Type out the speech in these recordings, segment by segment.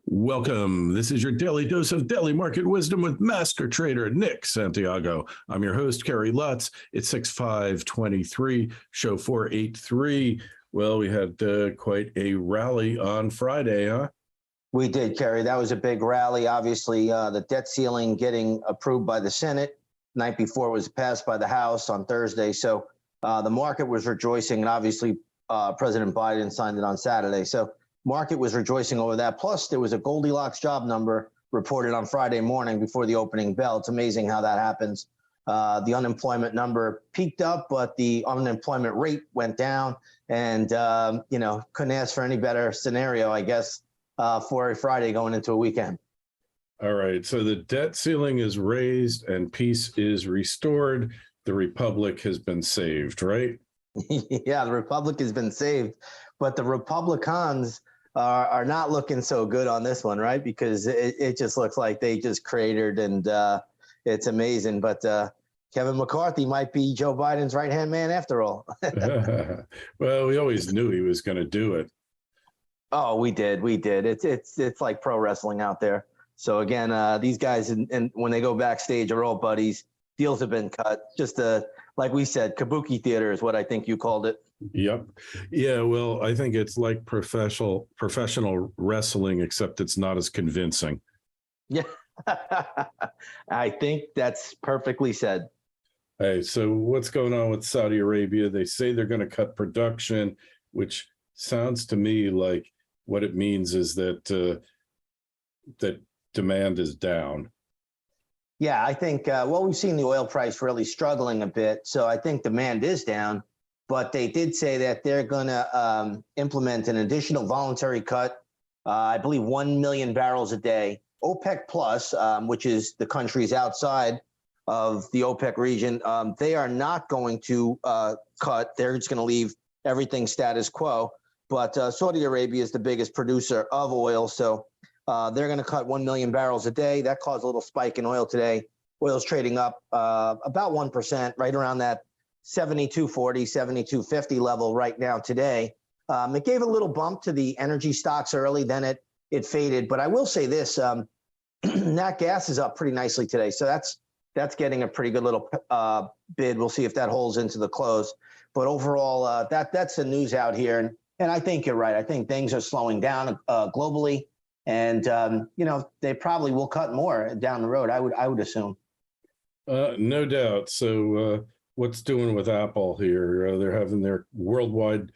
Welcome. This is your daily dose of daily market wisdom with master trader Nick Santiago. I'm your host, Kerry Lutz. It's 6/5/23, show 483. Well, we had quite a rally on Friday, huh? We did, Kerry. That was a big rally. Obviously, the debt ceiling getting approved by the Senate. Night before it was passed by the House on Thursday. So the market was rejoicing, and obviously President Biden signed it on Saturday. So market was rejoicing over that. Plus, there was a Goldilocks job number reported on Friday morning before the opening bell. It's amazing how that happens. The unemployment number peaked up, but the unemployment rate went down. And, couldn't ask for any better scenario, I guess, for a Friday going into a weekend. All right. So the debt ceiling is raised and peace is restored. The Republic has been saved, right? Yeah, the Republic has been saved, but the Republicans are not looking so good on this one, right? Because it just looks like they just cratered, and it's amazing. But Kevin McCarthy might be Joe Biden's right-hand man after all. Well, we always knew he was going to do it. Oh, we did. It's like pro wrestling out there. So again, these guys, and when they go backstage, are all buddies. Deals have been cut. Just like we said, kabuki theater is what I think you called it. Yep. Yeah. Well, I think it's like professional wrestling, except it's not as convincing. Yeah, I think that's perfectly said. Hey, so what's going on with Saudi Arabia? They say they're going to cut production, which sounds to me like what it means is that that demand is down. Yeah, I think, we've seen the oil price really struggling a bit. So I think demand is down, but they did say that they're going to implement an additional voluntary cut, I believe 1 million barrels a day. OPEC Plus, which is the countries outside of the OPEC region, they are not going to cut. They're just going to leave everything status quo. But Saudi Arabia is the biggest producer of oil, so they're going to cut 1 million barrels a day. That caused a little spike in oil today. Oil's trading up about 1%, right around that 72.40, 72.50 level right now today. It gave a little bump to the energy stocks early, then it faded. But I will say this, nat gas is up pretty nicely today. So that's getting a pretty good little bid. We'll see if that holds into the close. But overall, that's the news out here. And I think you're right. I think things are slowing down globally. And, they probably will cut more down the road, I would assume. No doubt. So what's doing with Apple here? They're having their worldwide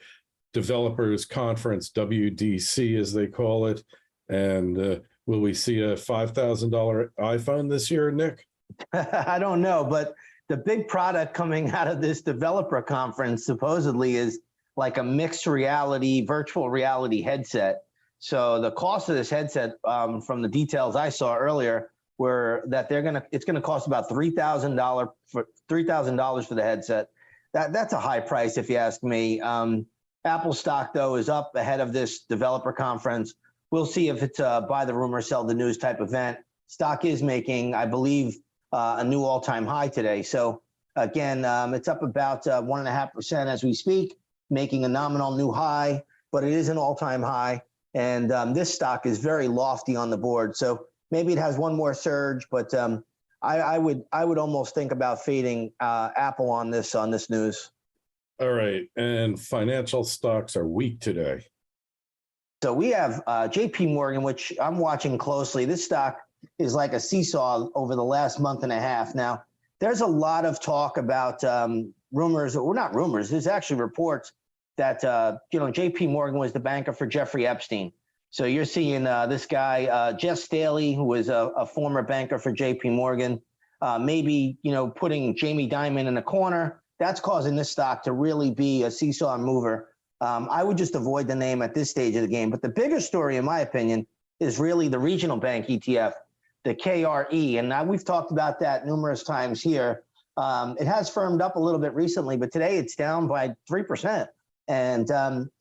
developers conference, WDC as they call it. And will we see a $5,000 iPhone this year, Nick? I don't know, but the big product coming out of this developer conference supposedly is like a mixed reality, virtual reality headset. So the cost of this headset, from the details I saw earlier, were that it's gonna cost about $3,000 for the headset. That's a high price if you ask me. Apple stock though is up ahead of this developer conference. We'll see if it's a buy the rumor, sell the news type event. Stock is making, I believe, a new all-time high today. So again, it's up about 1.5% as we speak, making a nominal new high, but it is an all-time high. And this stock is very lofty on the board. So maybe it has one more surge, but I would almost think about fading Apple on this news. All right. And financial stocks are weak today. So we have JP Morgan, which I'm watching closely. This stock is like a seesaw over the last month and a half. Now, there's a lot of talk about rumors, or not rumors, there's actually reports that, JP Morgan was the banker for Jeffrey Epstein. So you're seeing this guy, Jess Staley, who was a former banker for JP Morgan, maybe, putting Jamie Dimon in a corner. That's causing this stock to really be a seesaw mover. I would just avoid the name at this stage of the game. But the bigger story, in my opinion, is really the Regional Bank ETF, the KRE. And now we've talked about that numerous times here. It has firmed up a little bit recently, but today it's down by 3%. And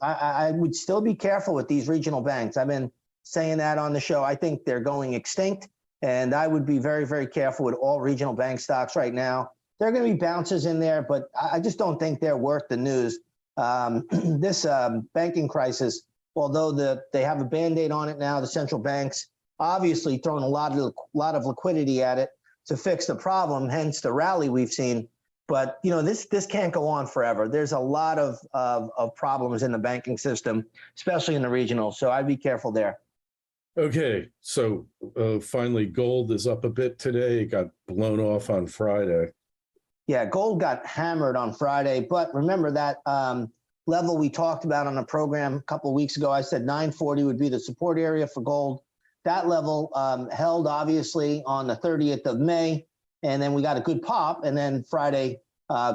I would still be careful with these regional banks. I've been saying that on the show. I think they're going extinct, and I would be very, very careful with all regional bank stocks right now. There are going to be bounces in there, but I just don't think they're worth the news. This banking crisis although they have a Band-Aid on it now, the central banks obviously throwing a lot of liquidity at it to fix the problem, hence the rally we've seen. But this can't go on forever. There's a lot of problems in the banking system, especially in the regional. So I'd be careful there. Okay, so finally, gold is up a bit today. It got blown off on Friday. Yeah, gold got hammered on Friday, but remember that level we talked about on the program a couple of weeks ago. I said 940 would be the support area for gold. That level held obviously on the 30th of May, and then we got a good pop, and then Friday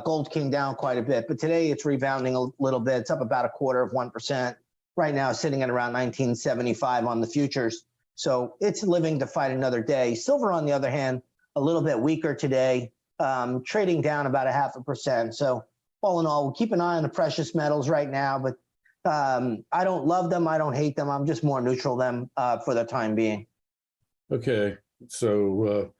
gold came down quite a bit. But today it's rebounding a little bit. It's up about 1/4%. Right now, sitting at around 1975 on the futures. So it's living to fight another day. Silver, on the other hand, a little bit weaker today, trading down about 0.5%. So all in all, we'll keep an eye on the precious metals right now, but I don't love them. I don't hate them. I'm just more neutral them for the time being. Okay, so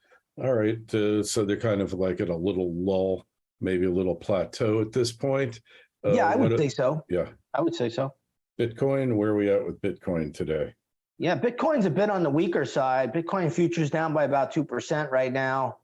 all right, so they're kind of like at a little lull, maybe a little plateau at this point. Yeah, I would say so. Yeah, I would say so. Bitcoin, where are we at with Bitcoin today? Yeah, Bitcoin's a bit on the weaker side. Bitcoin futures down by about 2% right now.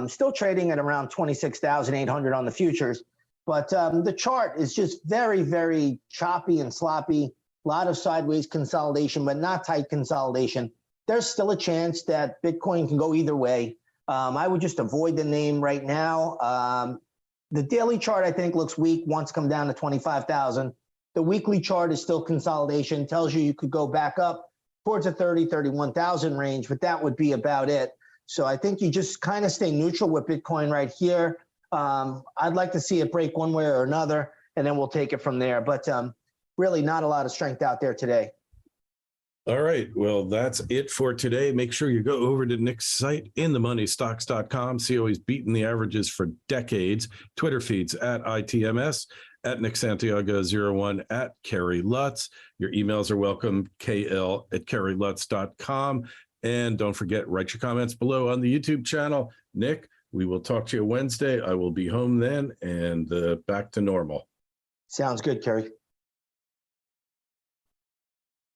Still trading at around 26,800 on the futures. But the chart is just very, very choppy and sloppy. A lot of sideways consolidation, but not tight consolidation. There's still a chance that Bitcoin can go either way. I would just avoid the name right now. The daily chart, I think, looks weak once come down to 25,000. The weekly chart is still consolidation, tells you could go back up towards the 30, 31,000 range, but that would be about it. So I think you just kind of stay neutral with Bitcoin right here. I'd like to see it break one way or another, and then we'll take it from there. But really not a lot of strength out there today. All right. Well, that's it for today. Make sure you go over to Nick's site, inthemoneystocks.com. See how he's beaten the averages for decades. Twitter feeds at ITMS, at Nick Santiago01, at Kerry Lutz. Your emails are welcome, kl@kerrylutz.com. And don't forget, write your comments below on the YouTube channel. Nick, we will talk to you Wednesday. I will be home then and back to normal. Sounds good, Kerry.